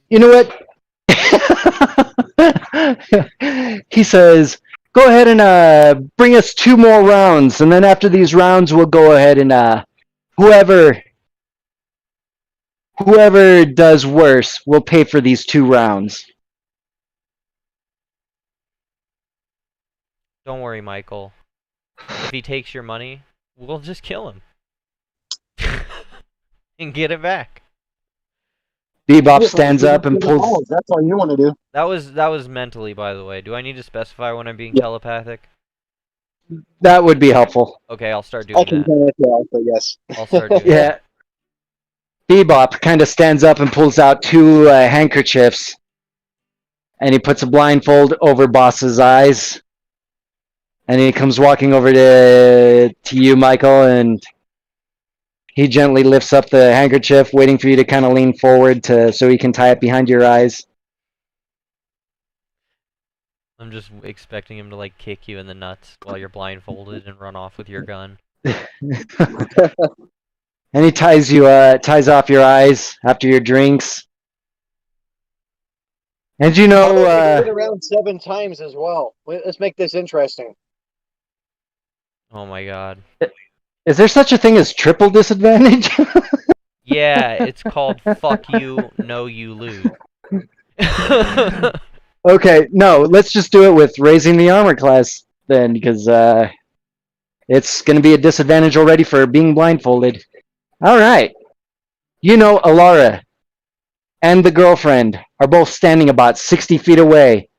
You know what? He says, go ahead and bring us 2 more rounds, and then after these rounds, we'll go ahead and whoever does worse will pay for these 2 rounds. Don't worry, Michael. If he takes your money, we'll just kill him. And get it back. Bebop stands up and pulls. That's all you want to do. That was mentally, by the way. Do I need to specify when I'm being telepathic? That would be helpful. Okay, I'll start doing that. tell you, but yes. I'll start doing that. Yeah. Bebop kind of stands up and pulls out 2 handkerchiefs, and he puts a blindfold over Boss's eyes. And he comes walking over to you, Michael, and he gently lifts up the handkerchief, waiting for you to kind of lean forward so he can tie it behind your eyes. I'm just expecting him to like kick you in the nuts while you're blindfolded and run off with your gun. And he ties off your eyes after your drinks. And you know, around 7 times as well. Let's make this interesting. Oh my god. is there such a thing as triple disadvantage? Yeah, it's called fuck you, no you lose. Okay, no, let's just do it with raising the armor class then, because it's going to be a disadvantage already for being blindfolded. All right. You know, Alara and the girlfriend are both standing about 60 feet away,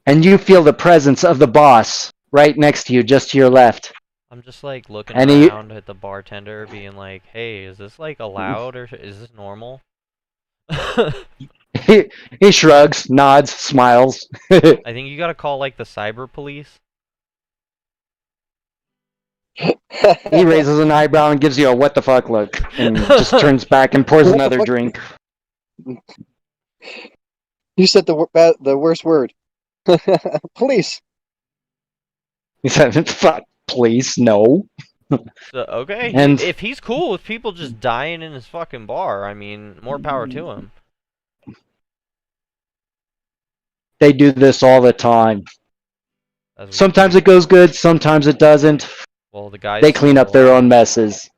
and you feel the presence of the boss right next to you, just to your left. I'm just like looking And around at the bartender, being like, "Hey, is this like allowed or is this normal?" He shrugs, nods, smiles. I think you gotta call like the cyber police. He raises an eyebrow and gives you a what the fuck look, and just turns back and pours another drink. You said the worst word. Police. He said, fuck, please, no. So, okay, And- if he's cool with people just dying in his fucking bar, I mean, more power to him. They do this all the time. As Sometimes it goes good, sometimes it doesn't. well, the guys They clean up their own messes.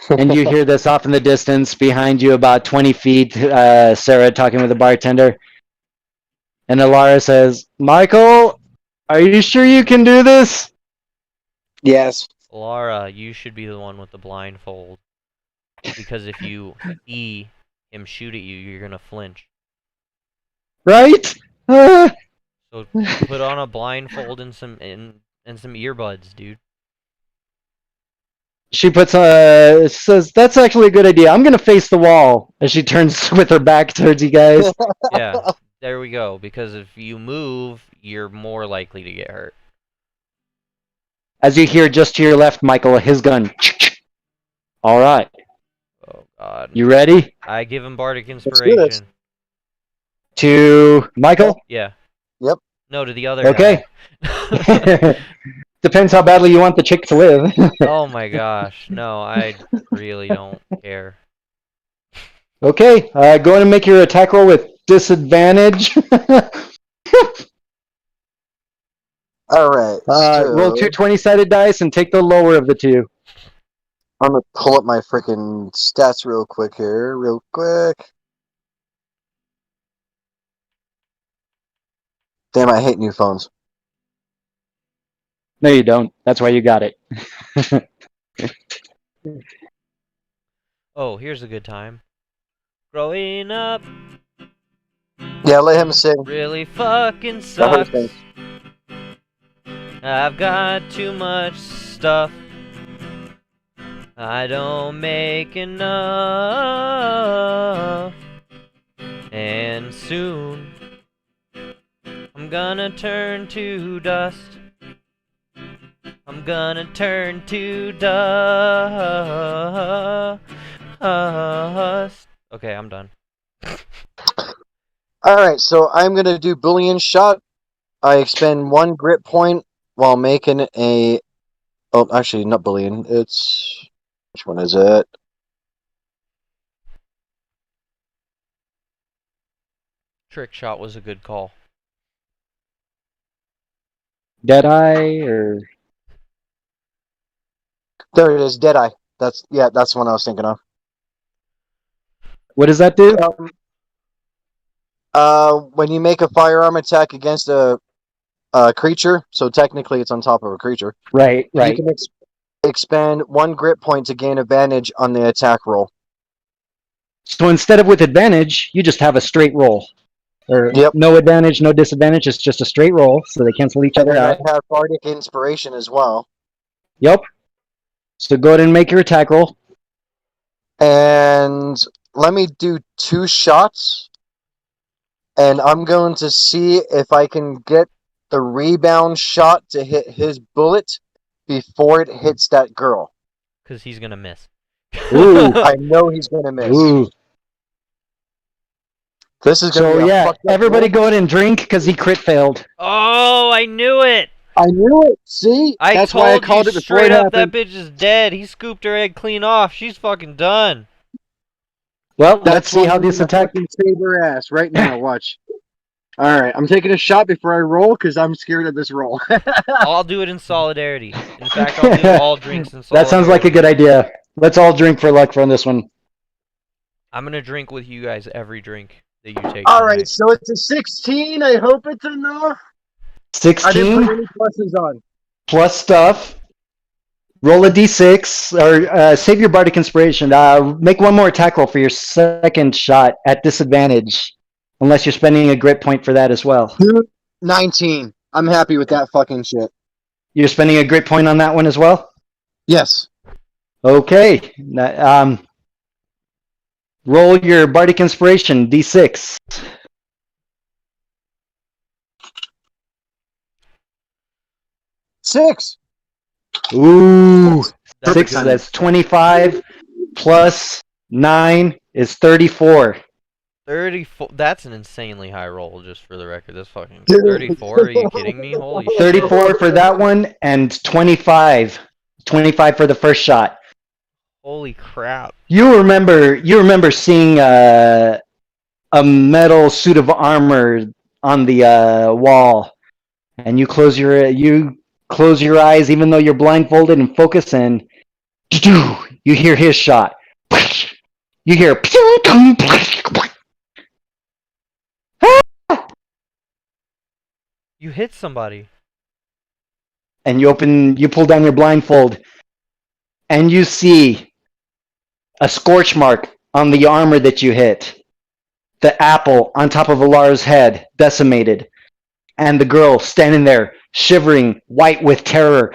And you hear this off in the distance, behind you about 20 feet, Sarah talking with the bartender. And Alara says, Michael, are you sure you can do this? Yes. Laura, you should be the one with the blindfold. Because if you see him shoot at you, you're gonna flinch. Right? So put on a blindfold and some earbuds, dude. She says, that's actually a good idea. I'm going to face the wall as she turns with her back towards you guys. Yeah, there we go. Because if you move, you're more likely to get hurt. As you hear just to your left, Michael, his gun. All right. Oh god. You ready? I give him bardic do this. inspiration. To Michael? Yeah. Yep. No, to the other Okay. guy. Depends how badly you want the chick to live. Oh my gosh. No, I really don't care. Okay, go ahead and make your attack roll with disadvantage. All right. Roll 2 20-sided dice and take the lower of the 2. I'm gonna pull up my freaking stats real quick here, real quick. Damn, I hate new phones. No, you don't. That's why you got it. Oh, here's a good time. Growing up Yeah, let him sing. Really fucking Let her sucks. sing. I've got too much stuff. I don't make enough. And soon I'm gonna turn to dust. I'm gonna turn to dust. Okay, I'm done. Alright, so I'm gonna do Boolean shot. I expend 1 grit point while making a... Oh, actually, not Boolean. It's... Which one is it? Trick shot was a good call. Deadeye or There it is, Deadeye. That's the one I was thinking of. what does that do? When you make a firearm attack against a creature, so technically it's on top of a creature, Right, you right. can expand 1 grit point to gain advantage on the attack roll. So instead of with advantage, you just have a straight roll. Or Yep. no advantage, no disadvantage, it's just a straight roll, so they cancel each And other then I out. have Bardic Inspiration as well. Yep. So go ahead and make your attack roll. And let me do 2 shots. And I'm going to see if I can get the rebound shot to hit his bullet before it hits that girl. Because he's gonna miss. Ooh. I know he's going to miss. Ooh. This is going to So be a yeah, fucked up everybody roll. go ahead and drink because he crit failed. Oh, I knew it! I knew it. See? I That's told why I called you it before straight it up happened. that bitch is dead. He scooped her head clean off. She's fucking done. Well, let's That's see why how I'm this gonna attack. fucking save her ass right now. Watch. All right, I'm taking a shot before I roll because I'm scared of this roll. I'll do it in solidarity. In fact, I'll do all drinks in solidarity. That sounds like a good idea. Let's all drink for luck on this one. I'm gonna drink with you guys every drink that you take. All tonight. right, so it's a 16. I hope it's enough. I didn't 16 put any pluses on. plus stuff. Roll a d6 or save your bardic inspiration. Make one more attack roll for your second shot at disadvantage, unless you're spending a grit point for that as well. 19. I'm happy with that fucking shit. You're spending a grit point on that one as well. Yes. Okay. Roll your bardic inspiration d6. 6. Ooh, That's six. good. That's 25 plus 9 is 34. 34. That's an insanely high roll, just for the record. That's fucking Dude. 34. Are you kidding me? Holy shit. 34 for that one and 25. 25 for the first shot. Holy crap. You remember seeing a metal suit of armor on the wall, and you close your eyes even though you're blindfolded and focus, and you hear his shot. You hear You hit somebody. and you pull down your blindfold, and you see a scorch mark on the armor that you hit. The apple on top of Alara's head, decimated. And the girl standing there, shivering, white with terror.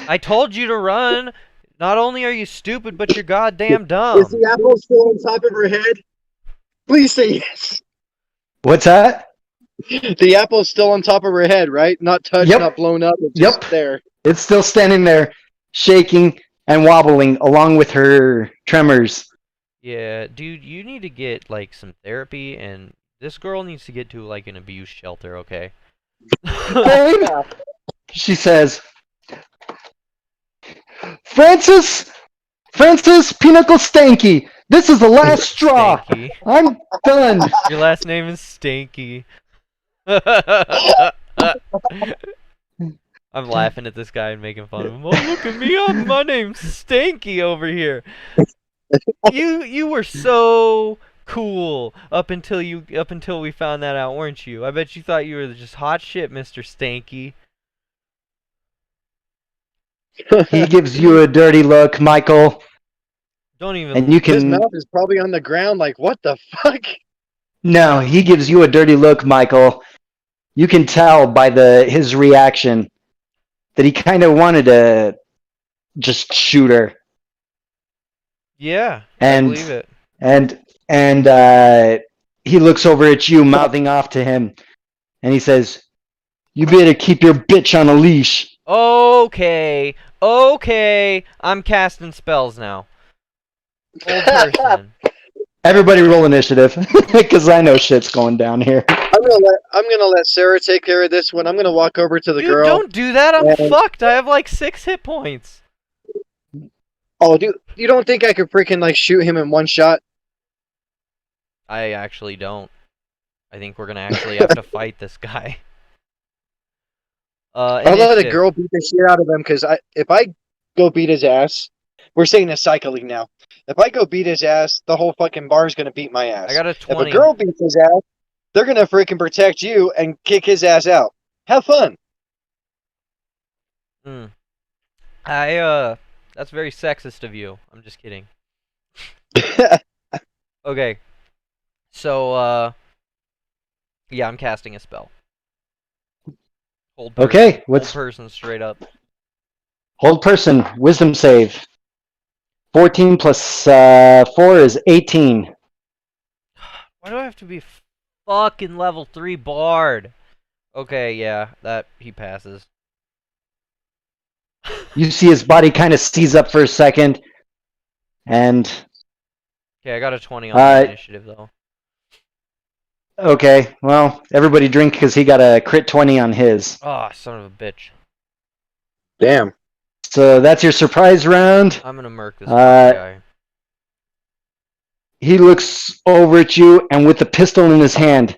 I told you to run. Not only are you stupid, but you're goddamn dumb. Is the apple still on top of her head? Please say yes. What's that? The apple's still on top of her head, right? Not touched, Yep. not blown up. It's just Yep. there. It's still standing there, shaking and wobbling along with her tremors. Yeah, dude, you need to get like some therapy, and this girl needs to get to like an abuse shelter, okay? Babe, she says, Francis, Pinnacle Stanky, this is the last straw. Stanky. I'm done. Your last name is Stanky. I'm laughing at this guy and making fun of him. Oh, look at me! My name's Stanky over here. You were so cool up until we found that out, weren't you? I bet you thought you were just hot shit, Mr. Stanky. He gives you a dirty look, Michael. Don't even. And you His can... mouth is probably on the ground. Like, what the fuck? No, he gives you a dirty look, Michael. You can tell by his reaction that he kind of wanted to just shoot her. Yeah, I And believe it. and he looks over at you, mouthing off to him, and he says, "You better keep your bitch on a leash." Okay, I'm casting spells now. Old person. Everybody roll initiative, because I know shit's going down here. I'm gonna let Sarah take care of this one. I'm gonna walk over to the Dude, girl. don't do that. I'm and- fucked. I have like 6 hit points. Oh, dude, you don't think I could freaking like shoot him in one shot? I actually don't. I think we're gonna actually have to fight this guy. I'll let a Initiative. girl beat the shit out of him because if I go beat his ass, we're saying this cycling now. If I go beat his ass, the whole fucking bar is gonna beat my ass. I got a If 20. a girl beats his ass, they're gonna freaking protect you and kick his ass out. Have fun. That's very sexist of you. I'm just kidding. Okay. So, yeah, I'm casting a spell. Hold person. Okay, Hold what's person straight up. hold person? Wisdom save. 14 plus 4 is 18. Why do I have to be fucking level 3 bard? Okay, yeah, he passes. You see his body kind of seize up for a second, and Okay, I got a 20 on the initiative though. okay, well, everybody drink because he got a crit 20 on his. Oh, son of a bitch. Damn. So that's your surprise round. I'm gonna murk this guy. He looks over at you, and with the pistol in his hand,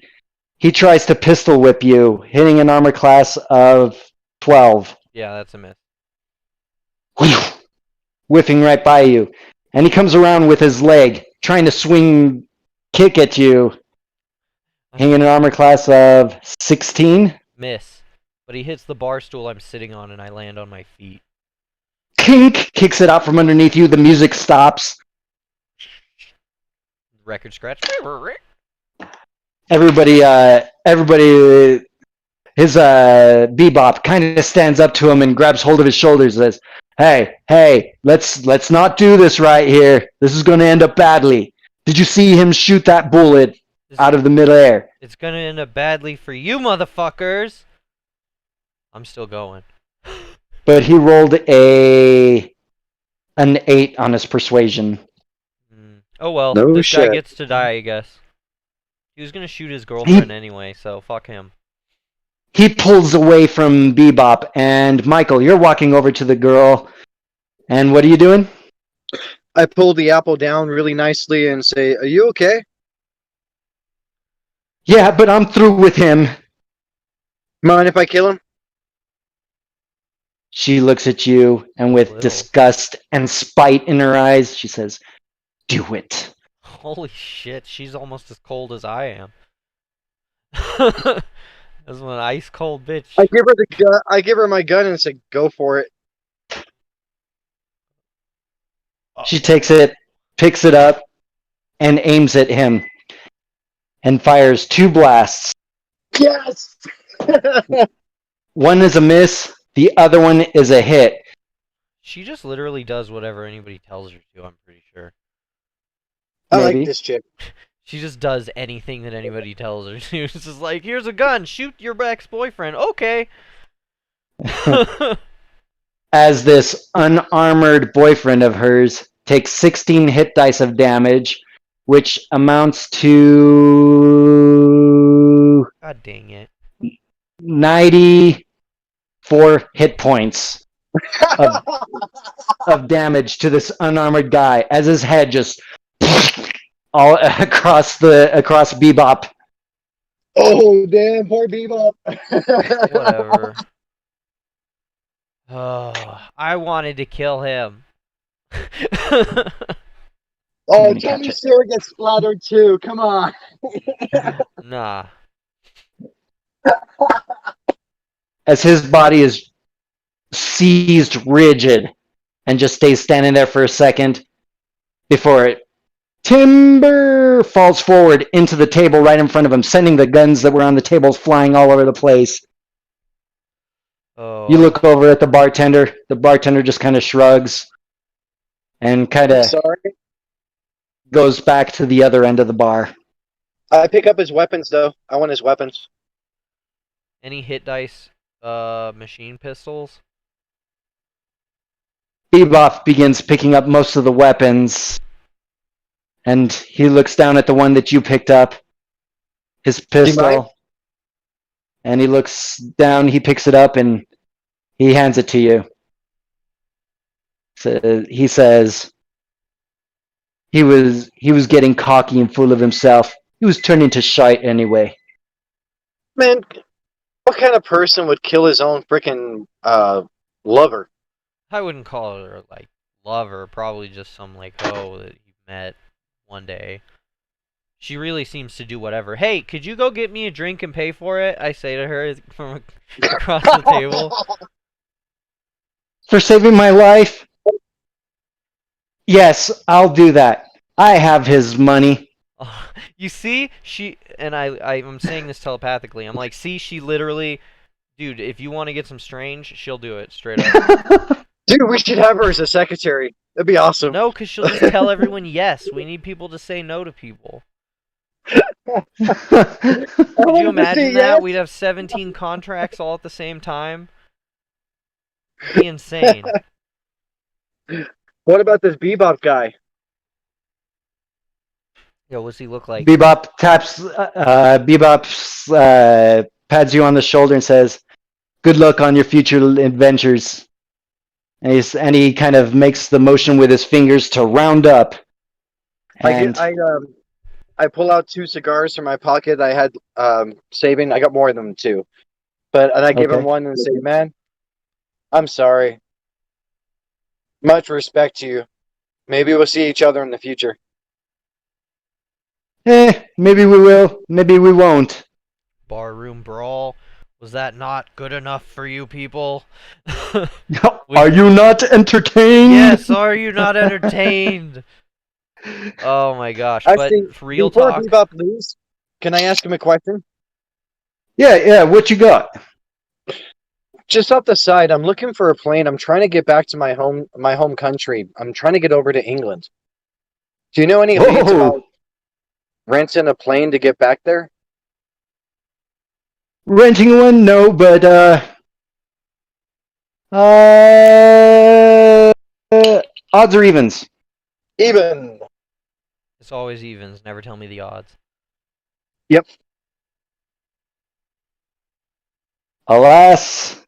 he tries to pistol whip you, hitting an armor class of 12. Yeah, that's a miss. Whiffing right by you. And he comes around with his leg, trying to swing kick at you, hitting an armor class of 16. Miss. But he hits the bar stool I'm sitting on, and I land on my feet. Kink! Kicks it out from underneath you. The music stops. Record scratch. Everybody, his Bebop kind of stands up to him and grabs hold of his shoulders and says, Hey, let's not do this right here. This is going to end up badly. Did you see him shoot that bullet out of the midair? It's gonna end up badly for you, motherfuckers. I'm still going. But he rolled an 8 on his persuasion. Oh well, No this guy shit. gets to die, I guess. He was gonna shoot his girlfriend anyway, so fuck him. He pulls away from Bebop, and Michael, you're walking over to the girl, and what are you doing? I pull the apple down really nicely and say, "Are you okay?" Yeah, but I'm through with him. Mind if I kill him? She looks at you, and with disgust and spite in her eyes, she says, "Do it." Holy shit, she's almost as cold as I am. That's an ice cold bitch. I give her the gun. I give her my gun and say, "Go for it." She takes it, picks it up, and aims at him, and fires 2 blasts. Yes. One is a miss, the other one is a hit. She just literally does whatever anybody tells her to, I'm pretty sure. I Maybe. like this chick. She just does anything that anybody tells her to. It's just like, here's a gun, shoot your ex-boyfriend. Okay. As this unarmored boyfriend of hers takes 16 hit dice of damage, which amounts to God dang it. 94 hit points of damage to this unarmored guy as his head just all across Bebop. Oh damn, poor Bebop. Whatever. Oh, I wanted to kill him. Oh, tell me Sarah gets splattered too. Come on. Nah. As his body is seized rigid and just stays standing there for a second, before timber falls forward into the table right in front of him, sending the guns that were on the tables flying all over the place. You Oh, look over at the bartender. The bartender just kind of shrugs and kind I'm of sorry. goes back to the other end of the bar. I pick up his weapons though. I want his weapons. any hit dice, machine pistols? Bebop begins picking up most of the weapons, and he looks down at the one that you picked up, his Do you mind? pistol, and he looks down, he picks it up, and he hands it to you. So he says he was getting cocky and full of himself. He was turning to shite anyway. Man, what kind of person would kill his own freaking lover? I wouldn't call her like lover, probably just some like hoe that you met one day. She really seems to do whatever. Hey, could you go get me a drink and pay for it? I say to her from across the table. For saving my life? Yes, I'll do that. I have his money. You see, I'm saying this telepathically. I'm like, see, she literally, dude, if you want to get some strange, she'll do it straight up. Dude, we should have her as a secretary. That'd be awesome. No, because she'll just tell everyone yes. We need people to say no to people. Could you imagine that? Yes. We'd have 17 contracts all at the same time. It'd be insane. What about this Bebop guy? Yo, what's he look like? Bebop pats you on the shoulder and says, "Good luck on your future adventures." And he kind of makes the motion with his fingers to round up. And I pull out 2 cigars from my pocket I had saving. I got more of them too. And I give him one and say, "Man, I'm sorry. Much respect to you. Maybe we'll see each other in the future." maybe we will, maybe we won't. Barroom brawl. Was that not good enough for you people? Are you not entertained? Yes, are you not entertained? Oh my gosh. Actually, But real before talk. Bebop leaves, can I ask him a question? Yeah, what you got? Just off the side, I'm looking for a plane. I'm trying to get back to my home country. I'm trying to get over to England. Do you know any leads about renting a plane to get back there? Renting one? No, but odds or evens? Even. It's always evens. Never tell me the odds. Yep. Alas,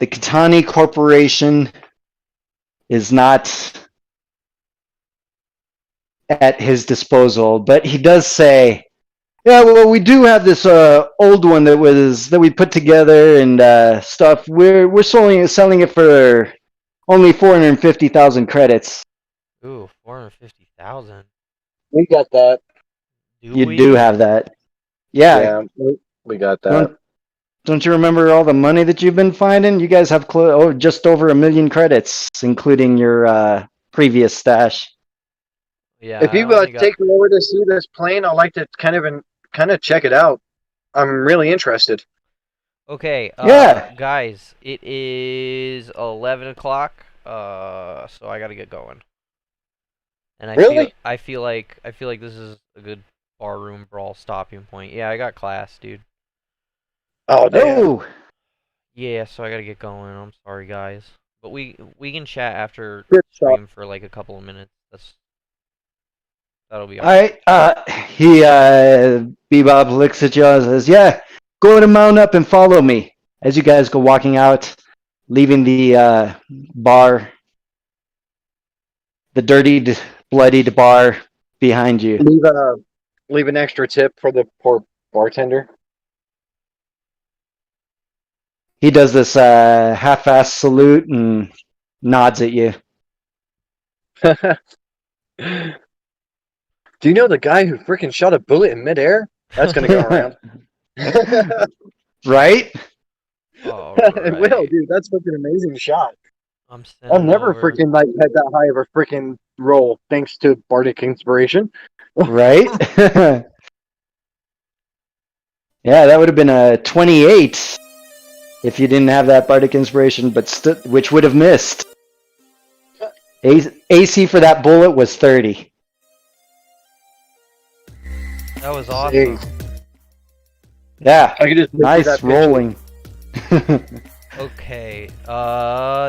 the Katani Corporation is not at his disposal, but he does say, "Yeah, well, we do have this old one that we put together and stuff. We're selling it for only 450,000 credits." Ooh, 450,000. We got that. You do have that. Yeah. We got that. Don't you remember all the money that you've been finding? You guys have just over 1 million credits, including your previous stash. Yeah. If you take me over to see this plane, I'd like to kind of check it out. I'm really interested. Okay. Yeah. Guys, it is 11 o'clock. So I gotta get going. And I feel like this is a good barroom brawl stopping point. Yeah, I got class, dude. Oh, damn. Yeah, so I gotta get going. I'm sorry, guys, but we can chat after Good stream for like a couple of minutes. That'll be all right. Bebop looks at you and says, "Yeah, go to mount up and follow me." As you guys go walking out, leaving the bar, the dirtied, bloodied bar behind you. Leave an extra tip for the poor bartender. He does this half-ass salute and nods at you. Do you know the guy who freaking shot a bullet in midair? That's gonna go around. Right? All It will, right. dude. That's fucking amazing shot. I'm sending I've never over. freaking like had that high of a freaking roll thanks to Bardic Inspiration. Right? Yeah, that would have been a 28 if you didn't have that Bardic Inspiration, but which would have missed. AC for that bullet was 30. That was awesome. Yeah, I could just nice rolling. Okay.